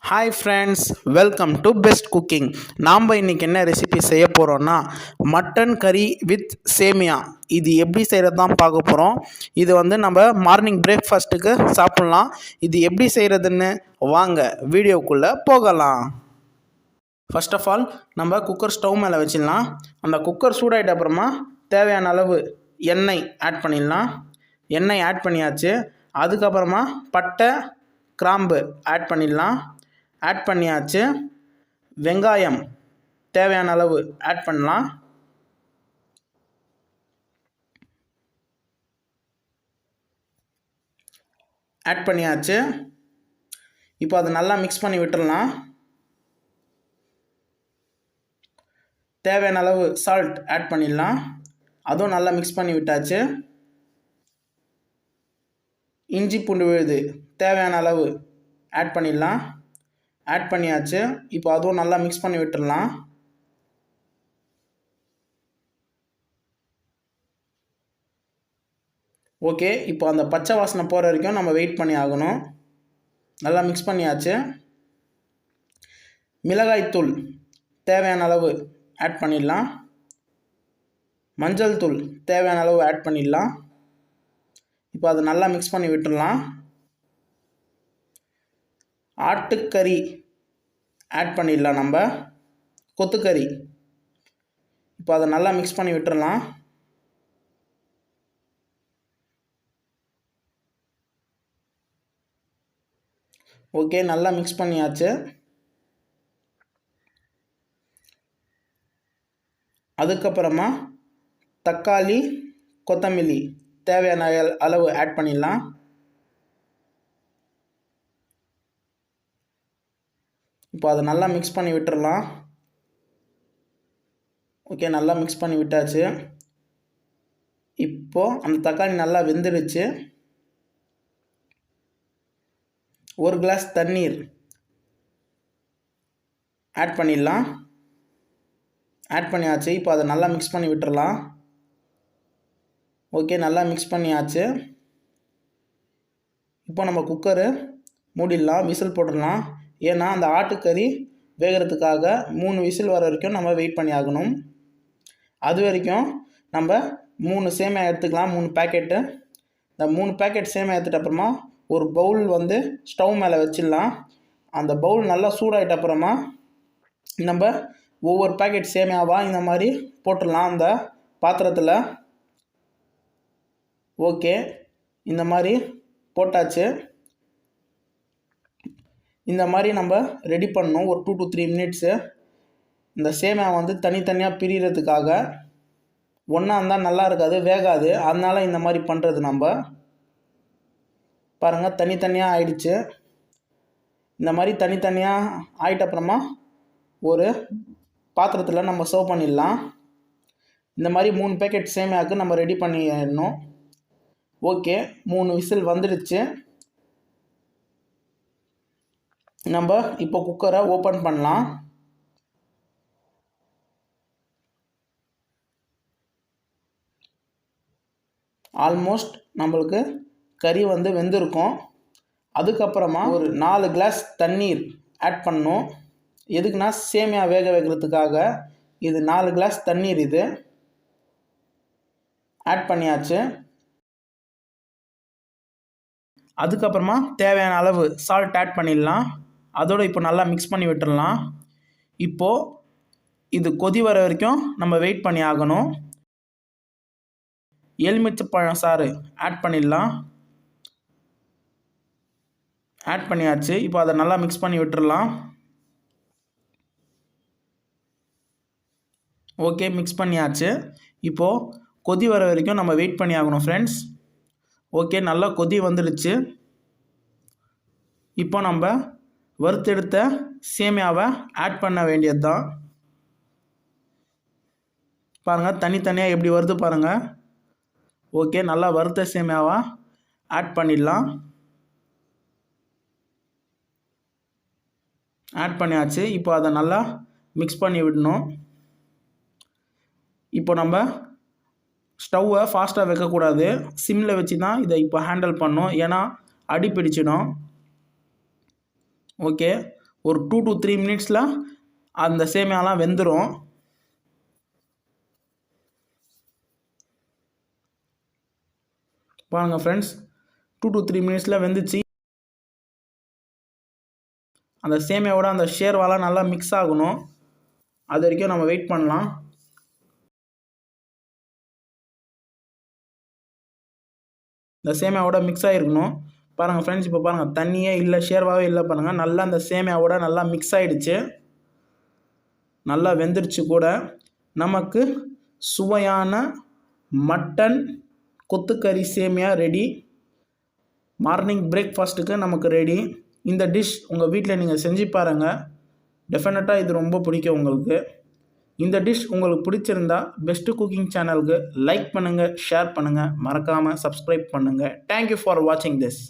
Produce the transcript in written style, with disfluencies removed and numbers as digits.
Hi friends, welcome to best cooking. நாம் இன்றைக்கி என்ன ரெசிபி செய்ய போகிறோன்னா மட்டன் கறி வித் சேமியா. இது எப்படி செய்கிறது தான் பார்க்க போகிறோம். இது நம்ம மார்னிங் பிரேக்ஃபாஸ்ட்டுக்கு சாப்பிட்லாம். இது எப்படி செய்கிறதுன்னு வாங்க வீடியோக்குள்ளே போகலாம். ஃபர்ஸ்ட் ஆஃப் ஆல் நம்ம குக்கர் ஸ்டவ் மேலே வச்சிடலாம். அந்த குக்கர் சூடாகிட்ட அப்புறமா தேவையான அளவு எண்ணெய் ஆட் பண்ணிடலாம். எண்ணெய் ஆட் பண்ணியாச்சு. அதுக்கப்புறமா பட்டை கிராம்பு ஆட் பண்ணிடலாம். ஆட் பண்ணியாச்சு. வெங்காயம் தேவையான அளவு ஆட் பண்ணலாம். ஆட் பண்ணியாச்சு. இப்போ அதை நல்லா மிக்ஸ் பண்ணி விட்டுடலாம். தேவையான அளவு சால்ட் ஆட் பண்ணிடலாம். அதுவும் நல்லா மிக்ஸ் பண்ணி விட்டாச்சு. இஞ்சி பூண்டு விழுது தேவையான அளவு ஆட் பண்ணிடலாம். ஆட் பண்ணியாச்சு. இப்போ அதுவும் நல்லா மிக்ஸ் பண்ணி விட்டுடலாம். ஓகே, இப்போ அந்த பச்சை வாசனை போகிற வரைக்கும் நம்ம வெயிட் பண்ணி ஆகணும். நல்லா மிக்ஸ் பண்ணியாச்சு. மிளகாய்த்தூள் தேவையான அளவு ஆட் பண்ணிடலாம். மஞ்சள் தூள் தேவையான அளவு ஆட் பண்ணிடலாம். இப்போ அதை நல்லா மிக்ஸ் பண்ணி விட்டுடலாம். ஆட்டுக்கறி ஆட் பண்ணிடலாம். நம்ம கொத்துக்கறி. இப்போ அதை நல்லா மிக்ஸ் பண்ணி விட்டுடலாம். ஓகே, நல்லா மிக்ஸ் பண்ணியாச்சு. அதுக்கப்புறமா தக்காளி கொத்தமல்லி தேவையான அளவு ஆட் பண்ணிடலாம். இப்போ அதை நல்லா மிக்ஸ் பண்ணி விட்டுடலாம். ஓகே, நல்லா மிக்ஸ் பண்ணி விட்டாச்சு. இப்போது அந்த தக்காளி நல்லா வெந்துடுச்சு. ஒரு கிளாஸ் தண்ணீர் ஆட் பண்ணிடலாம். ஆட் பண்ணியாச்சு. இப்போ அதை நல்லா மிக்ஸ் பண்ணி விட்டுடலாம். ஓகே, நல்லா மிக்ஸ் பண்ணியாச்சு. இப்போ நம்ம குக்கரு மூடிடலாம், விசில் போட்டுடலாம். ஏன்னா அந்த ஆட்டுக்கறி வேகிறதுக்காக 3 விசில் வர வரைக்கும் நம்ம வெயிட் பண்ணி ஆகணும். அது வரைக்கும் நம்ம 3 சேமியா எடுத்துக்கலாம், 3 பேக்கெட்டு. இந்த 3 பேக்கெட் சேமியா எடுத்துகிட்ட அப்புறமா ஒரு பவுல் ஸ்டவ் மேலே வச்சிடலாம். அந்த பவுல் நல்லா சூடாகிட்ட அப்புறமா நம்ம ஒவ்வொரு பேக்கெட் சேமியாவாக இந்த மாதிரி போட்டுடலாம் அந்த பாத்திரத்தில். ஓகே, இந்த மாதிரி போட்டாச்சு. இந்த மாதிரி நம்ம ரெடி பண்ணணும் ஒரு 2 to 3 மினிட்ஸு. இந்த சேமியா தனித்தனியாக பிரிகிறதுக்காக. ஒன்றா இருந்தால் நல்லா இருக்காது, வேகாது. அதனால இந்த மாதிரி பண்ணுறது. நம்ம பாருங்கள், தனித்தனியாக ஆயிடுச்சு. இந்த மாதிரி தனித்தனியாக ஆகிட்ட அப்புறமா ஒரு பாத்திரத்தில் நம்ம சர்வ் பண்ணிடலாம். இந்த மாதிரி 3 பேக்கெட் சேமியாவுக்கு நம்ம ரெடி பண்ணிடணும். ஓகே, 3 விசில் வந்துடுச்சு. நம்ம இப்போ குக்கரை ஓப்பன் பண்ணலாம். ஆல்மோஸ்ட் நம்மளுக்கு கறி வெந்திருக்கும். அதுக்கப்புறமா ஒரு 4 கிளாஸ் தண்ணீர் ஆட் பண்ணணும். எதுக்குன்னா சேமியா வேக வைக்கிறதுக்காக. இது 4 கிளாஸ் தண்ணீர். இது ஆட் பண்ணியாச்சு. அதுக்கப்புறமா தேவையான அளவு சால்ட் ஆட் பண்ணிடலாம். அதோடு இப்போ நல்லா மிக்ஸ் பண்ணி விட்டுடலாம். இப்போது இது கொதி வர வரைக்கும் நம்ம வெயிட் பண்ணி ஆகணும். எலுமிச்சை பழம் சாறு ஆட் பண்ணிடலாம். ஆட் பண்ணியாச்சு. இப்போ அதை நல்லா மிக்ஸ் பண்ணி விட்டுடலாம். ஓகே, மிக்ஸ் பண்ணியாச்சு. இப்போது கொதி வர வரைக்கும் நம்ம வெயிட் பண்ணி ஆகணும் ஃப்ரெண்ட்ஸ். ஓகே, நல்லா கொதி வந்துடுச்சு. இப்போ நம்ம வறுத்தெடுத்த சேமியாவை ஆட் பண்ண வேண்டியது தான். பாருங்கள், தனித்தனியாக எப்படி வருது பாருங்கள். ஓகே, நல்லா வறுத்த சேமியாவை ஆட் பண்ணிடலாம். ஆட் பண்ணியாச்சு. இப்போ அதை நல்லா மிக்ஸ் பண்ணி விடணும். இப்போ நம்ம ஸ்டவ்வை ஃபாஸ்ட்டாக வைக்கக்கூடாது, சிம்மில் வச்சு தான் இதை இப்போ ஹேண்டில் பண்ணணும். ஏன்னா அடி பிடிச்சிடும். ஓகே, ஒரு 2 to 3 மினிட்ஸில் அந்த சேமியாலாம் வெந்துடும். பாருங்கள் ஃப்ரெண்ட்ஸ், 2 to 3 மினிட்ஸில் வெந்துச்சு. அந்த சேமியாவோட அந்த ஷேர்வாலாம் நல்லா மிக்ஸ் ஆகணும். அது வரைக்கும் நம்ம வெயிட் பண்ணலாம். இந்த சேமியாவோட மிக்ஸ் ஆகிருக்கணும். பாருங்கள் ஃப்ரெண்ட்ஸ், இப்போ பாருங்கள் தண்ணியே இல்லை, ஷேர்வாவே இல்லை. பாருங்கள் நல்லா அந்த சேமியாவோட நல்லா மிக்ஸ் ஆகிடுச்சு, நல்லா வெந்துருச்சு கூட. நமக்கு சுவையான மட்டன் கொத்துக்கறி சேமியா ரெடி. மார்னிங் பிரேக்ஃபாஸ்ட்டுக்கு நமக்கு ரெடி. இந்த டிஷ் உங்கள் வீட்டில் நீங்கள் செஞ்சு பாருங்கள். டெஃபினட்டாக இது ரொம்ப பிடிக்கும் உங்களுக்கு. இந்த டிஷ் உங்களுக்கு பிடிச்சிருந்தா பெஸ்ட்டு குக்கிங் சேனலுக்கு லைக் பண்ணுங்கள், ஷேர் பண்ணுங்கள், மறக்காமல் சப்ஸ்கிரைப் பண்ணுங்கள். தேங்க்யூ ஃபார் வாட்சிங் திஸ்.